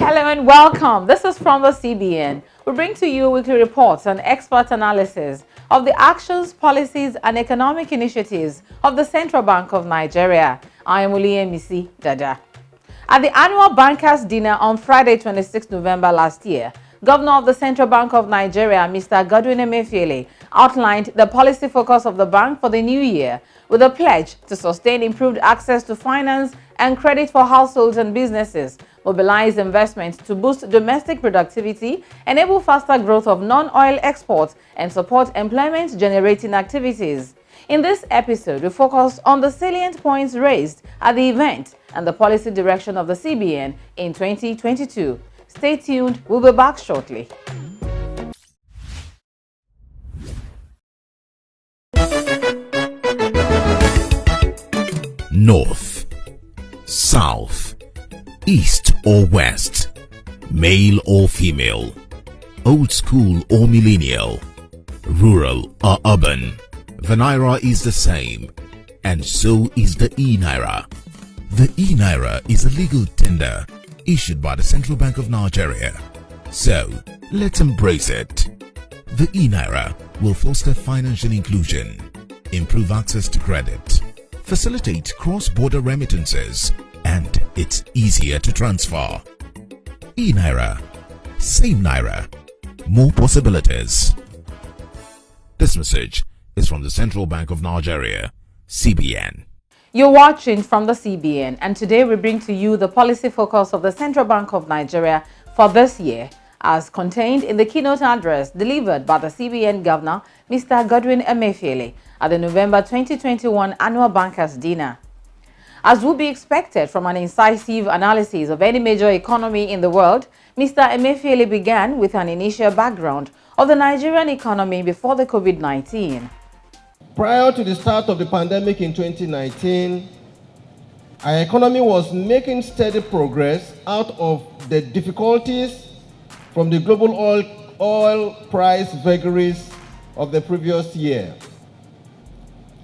Hello and welcome. This is from the CBN. We bring to you weekly reports and expert analysis of the actions, policies and economic initiatives of the Central Bank of Nigeria. I am Oluyemisi Dada. At the annual bankers' dinner on Friday, 26 November last year, Governor of the Central Bank of Nigeria, Mr. Godwin Emefiele, outlined the policy focus of the bank for the new year with a pledge to sustain improved access to finance and credit for households and businesses, mobilize investments to boost domestic productivity, enable faster growth of non-oil exports, and support employment-generating activities. In this episode, we focus on the salient points raised at the event and the policy direction of the CBN in 2022. Stay tuned, we'll be back shortly. North, South, East or West, male or female, old school or millennial, rural or urban, the Naira is the same, and so is the e-Naira. The e-Naira is a legal tender issued by the Central Bank of Nigeria. So, let's embrace it. The e-Naira will foster financial inclusion, improve access to credit, facilitate cross-border remittances, and it's easier to transfer. E-Naira, same Naira, more possibilities. This message is from the Central Bank of Nigeria, CBN. You're watching from the CBN, and today we bring to you the policy focus of the Central Bank of Nigeria for this year, as contained in the keynote address delivered by the CBN Governor, Mr. Godwin Emefiele, at the November 2021 Annual Bankers' Dinner. As would be expected from an incisive analysis of any major economy in the world, Mr. Emefiele began with an initial background of the Nigerian economy before the COVID-19. Prior to the start of the pandemic in 2019, our economy was making steady progress out of the difficulties from the global oil price vagaries of the previous year.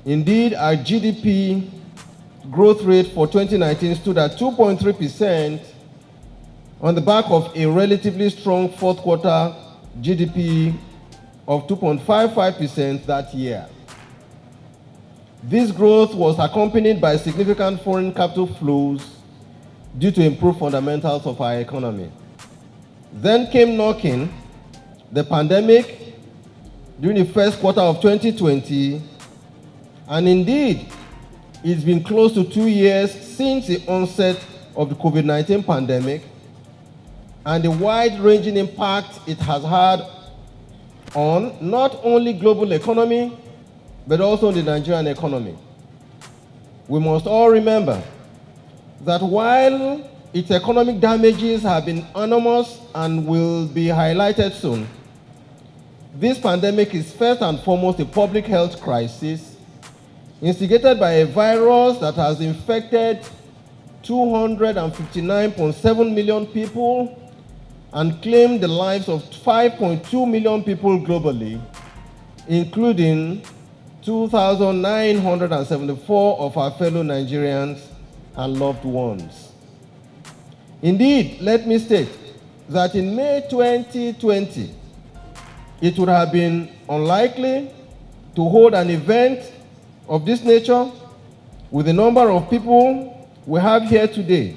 Indeed, our GDP growth rate for 2019 stood at 2.3% on the back of a relatively strong fourth quarter GDP of 2.55% that year. This growth was accompanied by significant foreign capital flows due to improved fundamentals of our economy. Then came knocking the pandemic during the first quarter of 2020, and indeed, it's been close to 2 years since the onset of the COVID-19 pandemic and the wide-ranging impact it has had on not only global economy, but also the Nigerian economy. We must all remember that while its economic damages have been enormous and will be highlighted soon, this pandemic is first and foremost a public health crisis instigated by a virus that has infected 259.7 million people and claimed the lives of 5.2 million people globally, including 2,974 of our fellow Nigerians and loved ones. Indeed, let me state that in May 2020, it would have been unlikely to hold an event of this nature with the number of people we have here today.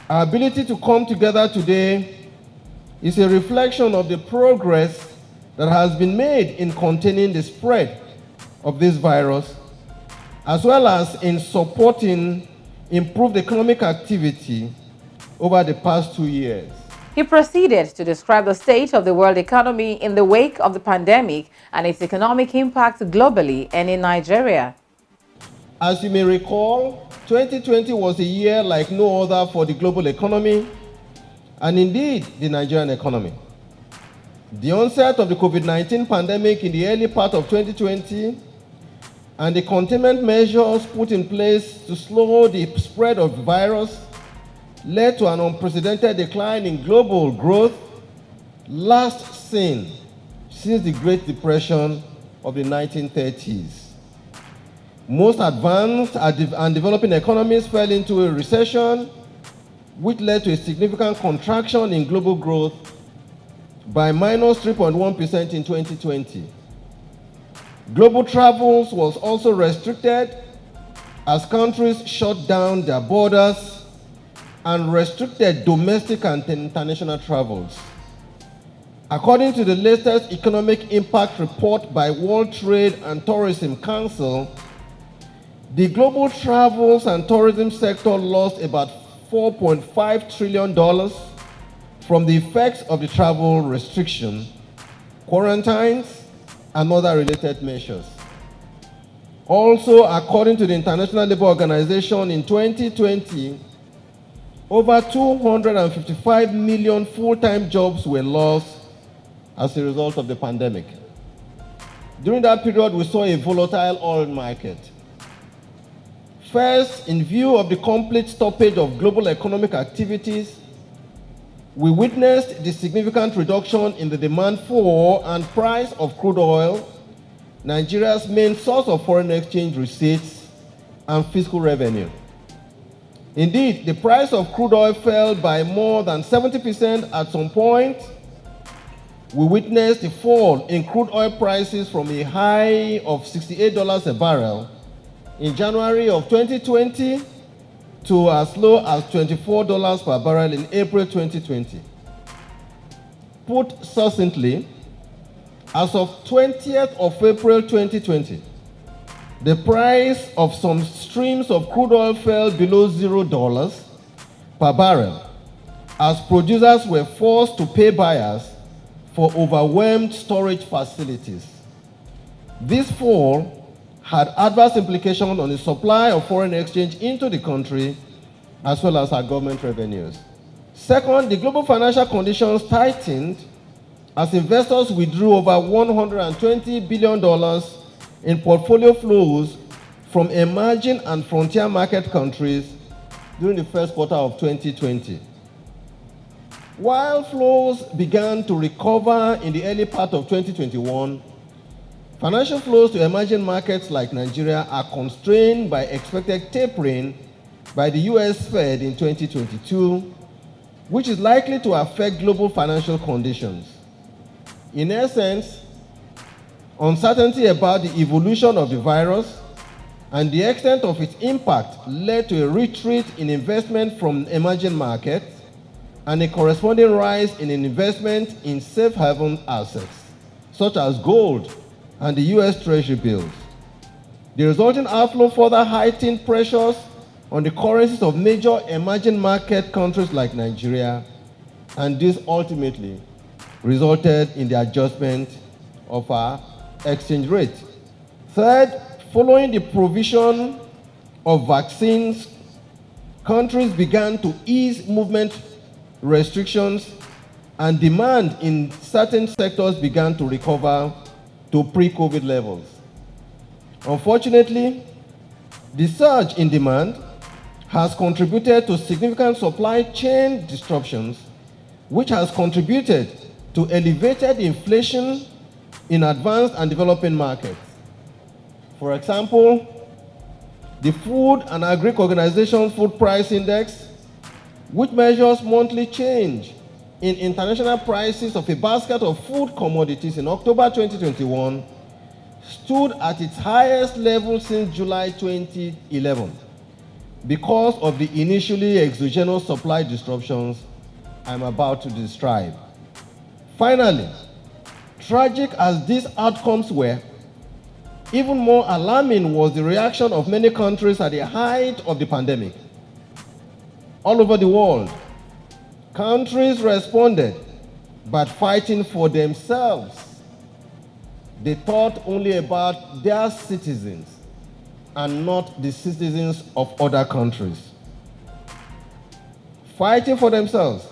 Our ability to come together today is a reflection of the progress that has been made in containing the spread of this virus, as well as in supporting improved economic activity over the past 2 years. He proceeded to describe the state of the world economy in the wake of the pandemic and its economic impact globally and in Nigeria. As you may recall, 2020 was a year like no other for the global economy and indeed the Nigerian economy. The onset of the COVID-19 pandemic in the early part of 2020 and the containment measures put in place to slow the spread of the virus led to an unprecedented decline in global growth, last seen since the Great Depression of the 1930s. Most advanced and developing economies fell into a recession, which led to a significant contraction in global growth by minus 3.1% in 2020. Global travels was also restricted as countries shut down their borders and restricted domestic and international travels. According to the latest Economic Impact Report by World Trade and Tourism Council, the global travels and tourism sector lost about $4.5 trillion from the effects of the travel restriction, quarantines, and other related measures. Also, according to the International Labour Organization, in 2020, over 255 million full-time jobs were lost as a result of the pandemic. During that period, we saw a volatile oil market. First, in view of the complete stoppage of global economic activities, we witnessed the significant reduction in the demand for and price of crude oil, Nigeria's main source of foreign exchange receipts and fiscal revenue. Indeed, the price of crude oil fell by more than 70% at some point. We witnessed a fall in crude oil prices from a high of $68 a barrel in January of 2020 to as low as $24 per barrel in April 2020. Put succinctly, as of 20th of April 2020, the price of some streams of crude oil fell below $0 per barrel as producers were forced to pay buyers for overwhelmed storage facilities. This fall had adverse implications on the supply of foreign exchange into the country as well as our government revenues. Second, the global financial conditions tightened as investors withdrew over $120 billion in portfolio flows from emerging and frontier market countries during the first quarter of 2020. While flows began to recover in the early part of 2021, financial flows to emerging markets like Nigeria are constrained by expected tapering by the US Fed in 2022, which is likely to affect global financial conditions. In essence, uncertainty about the evolution of the virus and the extent of its impact led to a retreat in investment from emerging markets and a corresponding rise in investment in safe haven assets, such as gold and the US Treasury bills. The resulting outflow further heightened pressures on the currencies of major emerging market countries like Nigeria, and this ultimately resulted in the adjustment of our exchange rate. Third, following the provision of vaccines, countries began to ease movement restrictions and demand in certain sectors began to recover to pre-COVID levels. Unfortunately, the surge in demand has contributed to significant supply chain disruptions, which has contributed to elevated inflation in advanced and developing markets. For example, the Food and Agric Organization Food Price Index, which measures monthly change in international prices of a basket of food commodities in October 2021, stood at its highest level since July 2011 because of the initially exogenous supply disruptions I'm about to describe. Finally, tragic as these outcomes were, even more alarming was the reaction of many countries at the height of the pandemic. All over the world, countries responded by fighting for themselves. They thought only about their citizens and not the citizens of other countries. Fighting for themselves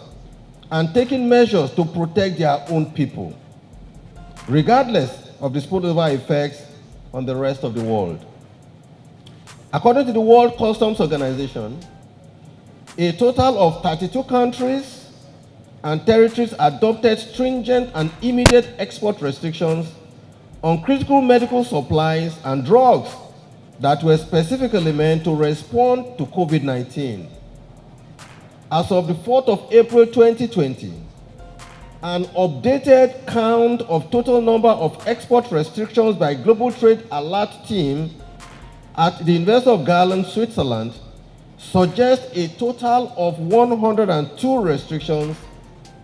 and taking measures to protect their own people, regardless of the spillover effects on the rest of the world. According to the World Customs Organization, a total of 32 countries and territories adopted stringent and immediate export restrictions on critical medical supplies and drugs that were specifically meant to respond to COVID-19. As of the 4th of April 2020, an updated count of total number of export restrictions by Global Trade Alert Team at the University of Galen, Switzerland, suggests a total of 102 restrictions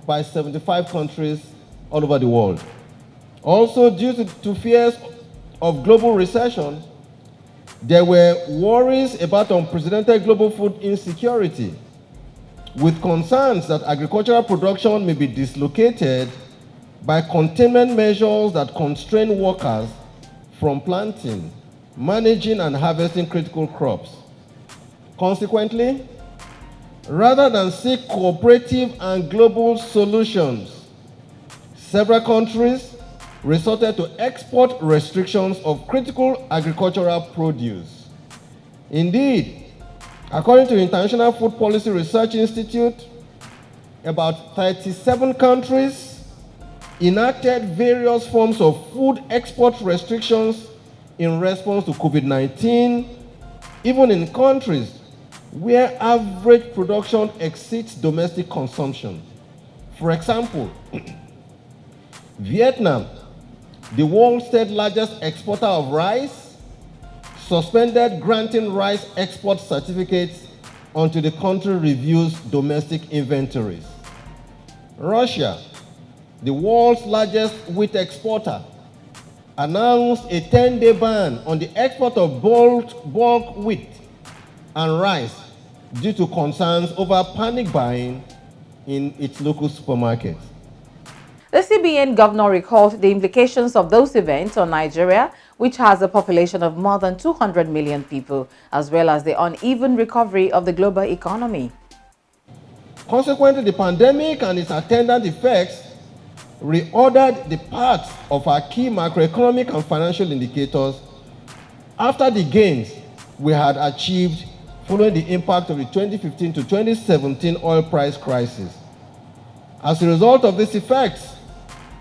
by 75 countries all over the world. Also, due to fears of global recession, there were worries about unprecedented global food insecurity, with concerns that agricultural production may be dislocated by containment measures that constrain workers from planting, managing, and harvesting critical crops. Consequently, rather than seek cooperative and global solutions, several countries resorted to export restrictions of critical agricultural produce. Indeed, according to the International Food Policy Research Institute, about 37 countries enacted various forms of food export restrictions in response to COVID-19, even in countries where average production exceeds domestic consumption. For example, Vietnam, the world's third largest exporter of rice, suspended granting rice export certificates until the country reviews domestic inventories. Russia, the world's largest wheat exporter, announced a 10-day ban on the export of bulk wheat and rice due to concerns over panic buying in its local supermarkets. The CBN governor recalled the implications of those events on Nigeria, which has a population of more than 200 million people, as well as the uneven recovery of the global economy. Consequently, the pandemic and its attendant effects reordered the paths of our key macroeconomic and financial indicators after the gains we had achieved following the impact of the 2015 to 2017 oil price crisis. As a result of these effects,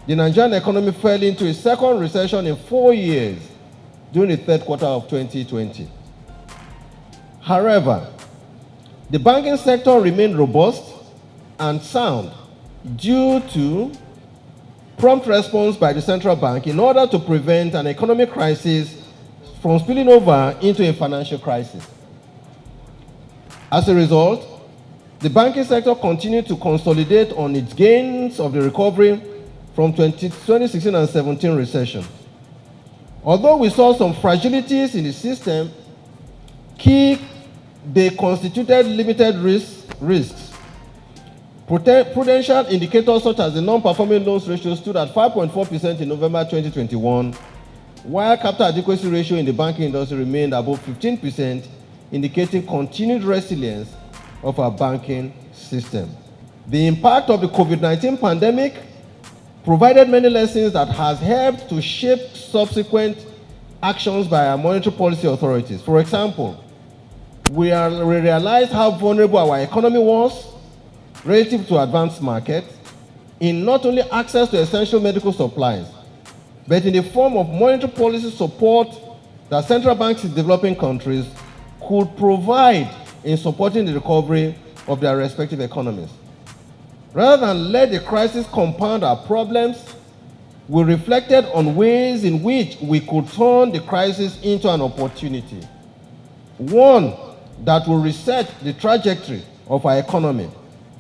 the Nigerian economy fell into a second recession in 4 years during the third quarter of 2020. However, the banking sector remained robust and sound due to prompt response by the central bank in order to prevent an economic crisis from spilling over into a financial crisis. As a result, the banking sector continued to consolidate on its gains of the recovery from 2016 and 17 recession. Although we saw some fragilities in the system, they constituted limited risks. Prudential indicators such as the non-performing loans ratio stood at 5.4% in November 2021, while capital adequacy ratio in the banking industry remained above 15%, indicating continued resilience of our banking system. The impact of the COVID-19 pandemic provided many lessons that has helped to shape subsequent actions by our monetary policy authorities. For example, we realized how vulnerable our economy was relative to advanced markets in not only access to essential medical supplies, but in the form of monetary policy support that central banks in developing countries could provide in supporting the recovery of their respective economies. Rather than let the crisis compound our problems, we reflected on ways in which we could turn the crisis into an opportunity, one that will reset the trajectory of our economy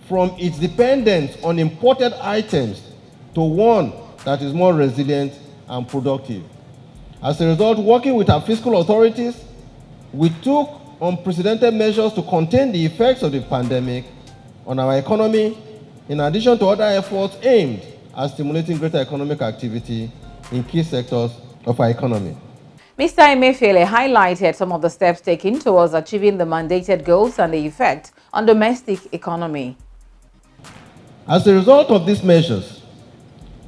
from its dependence on imported items to one that is more resilient and productive. As a result, working with our fiscal authorities, we took unprecedented measures to contain the effects of the pandemic on our economy, in addition to other efforts aimed at stimulating greater economic activity in key sectors of our economy. Mr. Emefiele highlighted some of the steps taken towards achieving the mandated goals and the effect on domestic economy. As a result of these measures,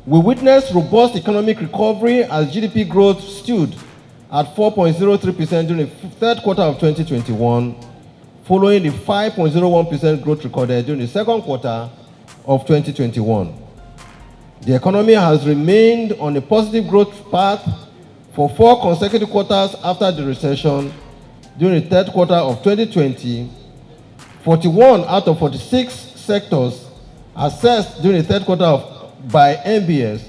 we witnessed robust economic recovery as GDP growth stood at 4.03% during the third quarter of 2021, following the 5.01% growth recorded during the second quarter of 2021. The economy has remained on a positive growth path for 4 consecutive quarters after the recession during the third quarter of 2020, 41 out of 46 sectors assessed during the third quarter by NBS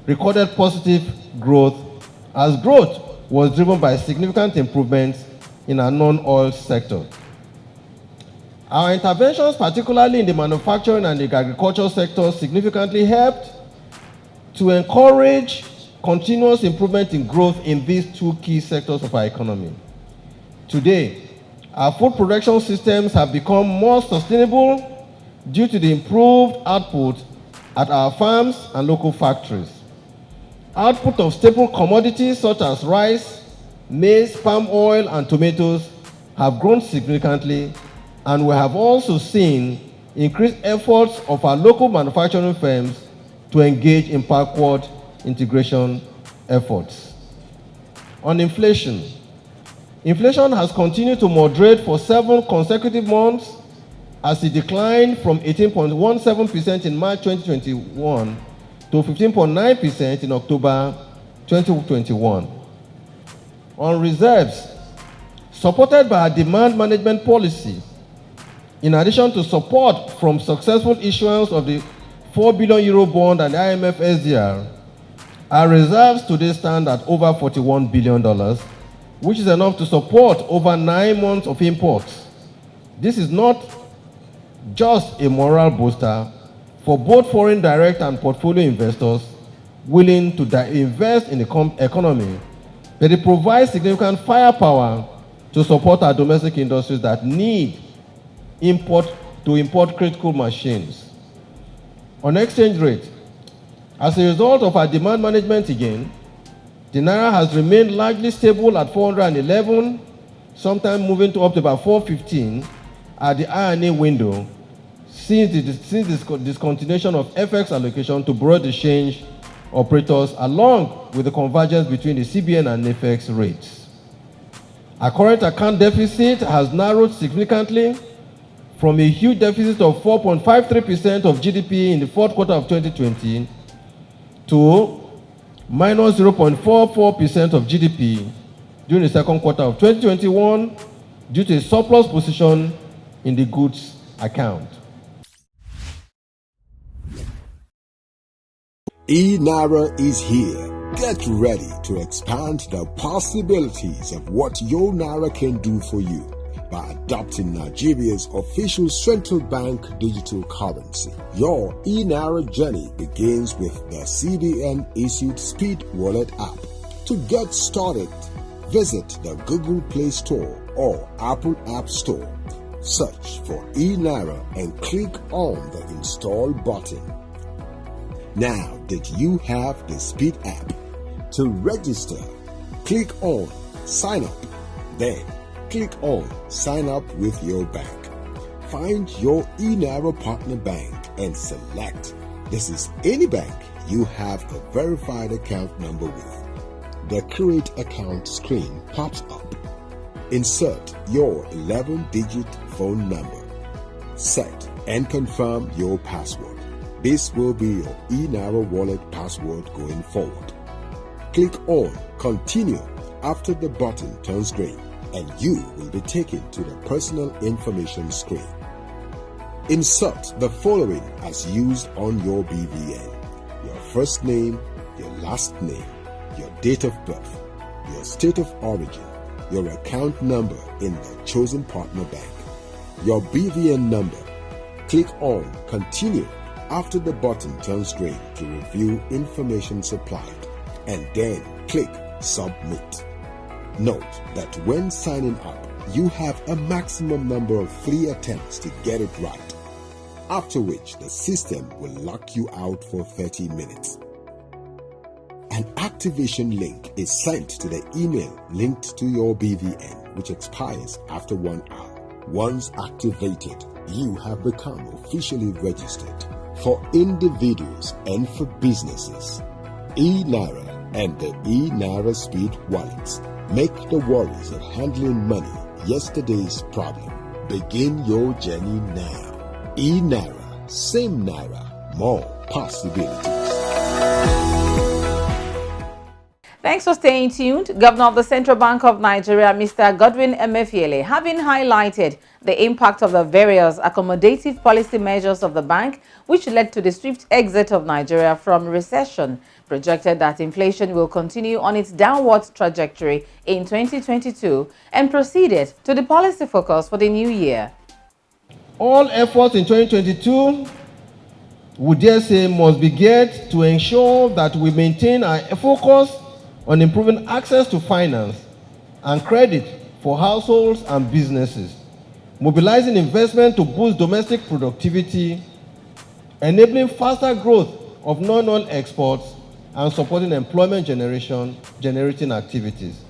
recorded positive growth, as growth was driven by significant improvements in our non-oil sector. Our interventions, particularly in the manufacturing and the agricultural sector, significantly helped to encourage continuous improvement in growth in these two key sectors of our economy. Today, our food production systems have become more sustainable due to the improved output at our farms and local factories. Output of staple commodities such as rice, maize, palm oil, and tomatoes have grown significantly, and we have also seen increased efforts of our local manufacturing firms to engage in backward integration efforts. On inflation, inflation has continued to moderate for 7 consecutive months as it declined from 18.17% in March 2021 to 15.9% in October 2021. On reserves, supported by our demand management policy, in addition to support from successful issuance of the €4 billion bond and IMF SDR, our reserves today stand at over $41 billion, which is enough to support over 9 months of imports. This is not just a moral booster for both foreign direct and portfolio investors willing to invest in the economy, but it provides significant firepower to support our domestic industries that need to import critical machines. On exchange rate, as a result of our demand management again, the Naira has remained largely stable at 411, sometimes moving to up to about 415 at the I&A window since the discontinuation of FX allocation to bureau de change operators, along with the convergence between the CBN and FX rates. Our current account deficit has narrowed significantly from a huge deficit of 4.53% of GDP in the fourth quarter of 2020 to minus 0.44% of GDP during the second quarter of 2021 due to a surplus position in the goods account. eNaira is here. Get ready to expand the possibilities of what your Naira can do for you by adopting Nigeria's official central bank digital currency. Your eNaira journey begins with the CBN issued Speed Wallet app. To get started, visit the Google Play Store or Apple App Store. Search for eNaira and click on the install button. Now that you have the Speed app, to register, click on Sign Up. Then click on Sign Up with your bank. Find your eNaira partner bank and select. This is any bank you have a verified account number with. The Create Account screen pops up. Insert your 11-digit phone number. Set and confirm your password. This will be your eNaira wallet password going forward. Click on Continue after the button turns green, and you will be taken to the personal information screen. Insert the following as used on your BVN: your first name, your last name, your date of birth, your state of origin, your account number in the chosen partner bank, your BVN number. Click on Continue after the button turns green to review information supplied, and then click Submit. Note that when signing up, you have a maximum number of free attempts to get it right, after which the system will lock you out for 30 minutes. An activation link is sent to the email linked to your BVN, which expires after 1 hour. Once activated, you have become officially registered. For individuals and for businesses, eNaira and the eNaira Speed Wallets make the worries of handling money yesterday's problem. Begin your journey now. eNaira, same Naira, more possibilities. Thank Thanks for staying tuned. Governor of the Central Bank of Nigeria, Mr. Godwin Emefiele, having highlighted the impact of the various accommodative policy measures of the bank, which led to the swift exit of Nigeria from recession, projected that inflation will continue on its downward trajectory in 2022, and proceeded to the policy focus for the new year. All efforts in 2022, we dare say, must be geared to ensure that we maintain our focus on improving access to finance and credit for households and businesses, mobilizing investment to boost domestic productivity, enabling faster growth of non-oil exports, and supporting employment generating activities.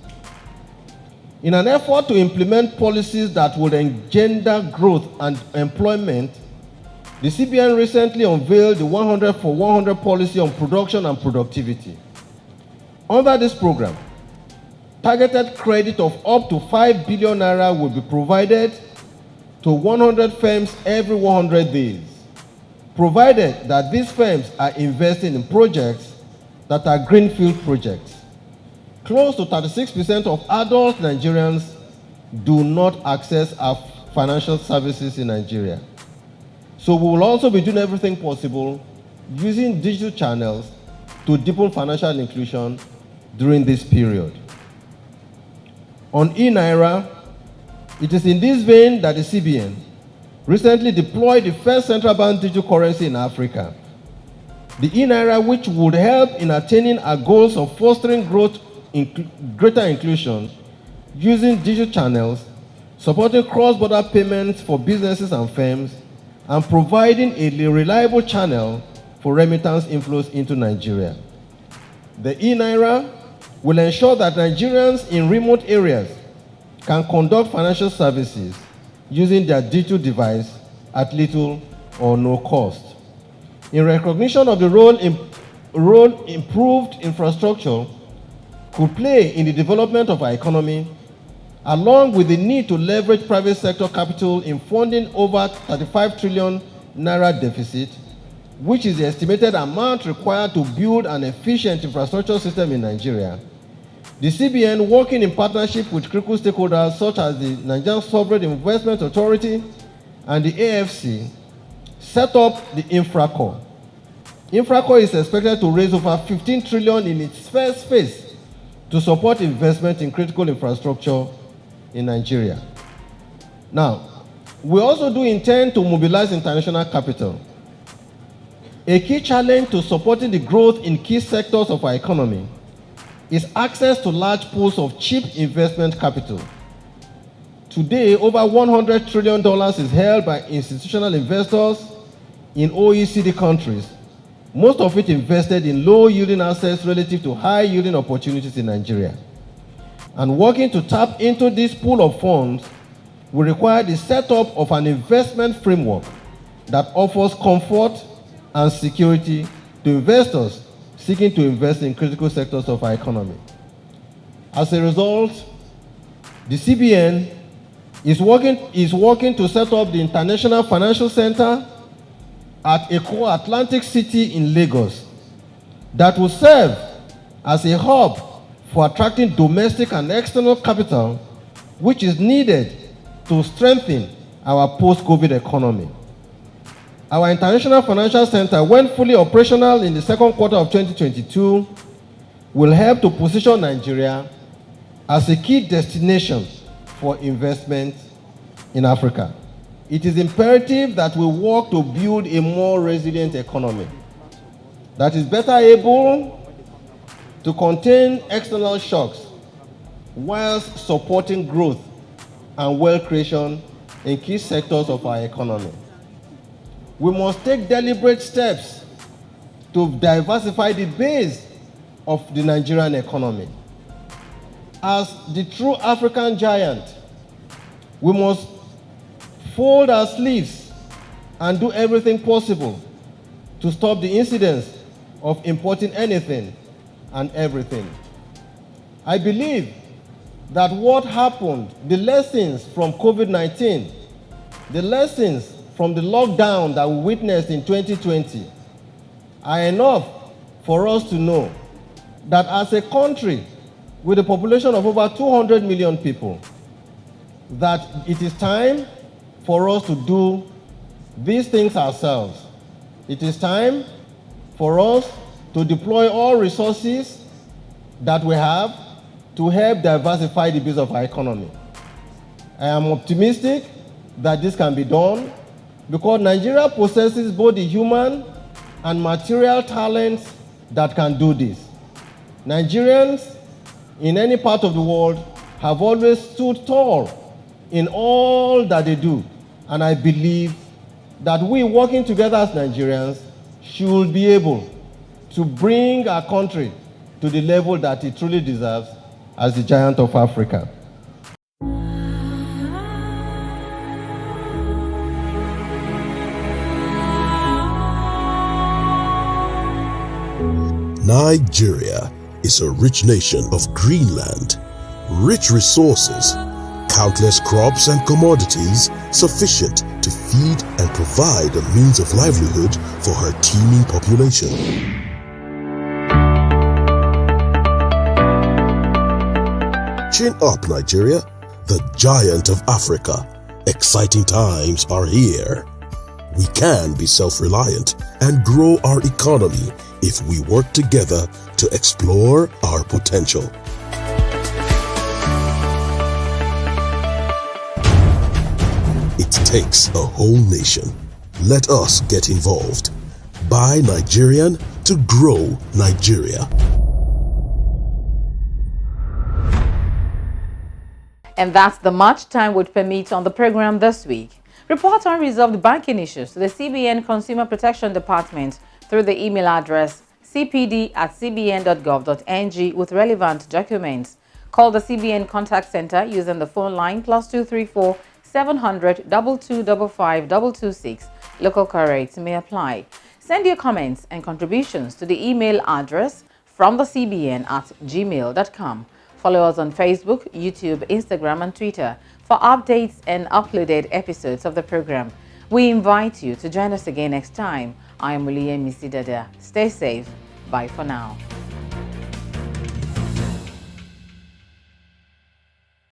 In an effort to implement policies that would engender growth and employment, the CBN recently unveiled the 100 for 100 policy on production and productivity. Under this program, targeted credit of up to 5 billion naira will be provided to 100 firms every 100 days, provided that these firms are investing in projects that are greenfield projects. Close to 36% of adult Nigerians do not access our financial services in Nigeria. So we will also be doing everything possible using digital channels to deepen financial inclusion during this period. On e-Naira, it is in this vein that the CBN recently deployed the first central bank digital currency in Africa. The e-Naira, which would help in attaining our goals of fostering greater inclusion using digital channels, supporting cross-border payments for businesses and firms, and providing a reliable channel for remittance inflows into Nigeria. The e-Naira will ensure that Nigerians in remote areas can conduct financial services using their digital device at little or no cost. In recognition of the role improved infrastructure could play in the development of our economy, along with the need to leverage private sector capital in funding over 35 trillion naira deficit, which is the estimated amount required to build an efficient infrastructure system in Nigeria, the CBN, working in partnership with critical stakeholders such as the Nigerian Sovereign Investment Authority and the AFC, set up the InfraCorp. InfraCorp is expected to raise over 15 trillion in its first phase to support investment in critical infrastructure in Nigeria. Now, we also do intend to mobilize international capital. A key challenge to supporting the growth in key sectors of our economy is access to large pools of cheap investment capital. Today, over $100 trillion is held by institutional investors in OECD countries, most of it invested in low-yielding assets relative to high-yielding opportunities in Nigeria. And working to tap into this pool of funds will require the setup of an investment framework that offers comfort and security to investors seeking to invest in critical sectors of our economy. As a result, the CBN is working to set up the International Financial Center at Eko Atlantic City in Lagos that will serve as a hub for attracting domestic and external capital, which is needed to strengthen our post-COVID economy. Our International Financial Center, when fully operational in the second quarter of 2022, will help to position Nigeria as a key destination for investment in Africa. It is imperative that we work to build a more resilient economy that is better able to contain external shocks whilst supporting growth and wealth creation in key sectors of our economy. We must take deliberate steps to diversify the base of the Nigerian economy. As the true African giant, we must fold our sleeves and do everything possible to stop the incidence of importing anything and everything. I believe that what happened, the lessons from COVID-19, the lessons from the lockdown that we witnessed in 2020 are enough for us to know that as a country with a population of over 200 million people, that it is time for us to do these things ourselves. It is time for us to deploy all resources that we have to help diversify the base of our economy. I am optimistic that this can be done because Nigeria possesses both the human and material talents that can do this. Nigerians in any part of the world have always stood tall in all that they do, and I believe that we, working together as Nigerians, should be able to bring our country to the level that it truly deserves as the giant of Africa. Nigeria is a rich nation of green land, rich resources, countless crops and commodities sufficient to feed and provide a means of livelihood for her teeming population. Chin up, Nigeria, the giant of Africa. Exciting times are here. We can be self-reliant and grow our economy if we work together to explore our potential. It takes a whole nation. Let us get involved. Buy Nigerian to grow Nigeria. And that's the much time would permit on the program this week. Report unresolved banking issues to the CBN Consumer Protection Department through the email address cpd@cbn.gov.ng with relevant documents. Call the CBN Contact Center using the phone line +234 700 2255 226. Local rates may apply. Send your comments and contributions to the email address fromthecbn@gmail.com. Follow us on Facebook, YouTube, Instagram, and Twitter for updates and uploaded episodes of the program. We invite you to join us again next time. I am Muliye Misidada. Stay safe. Bye for now.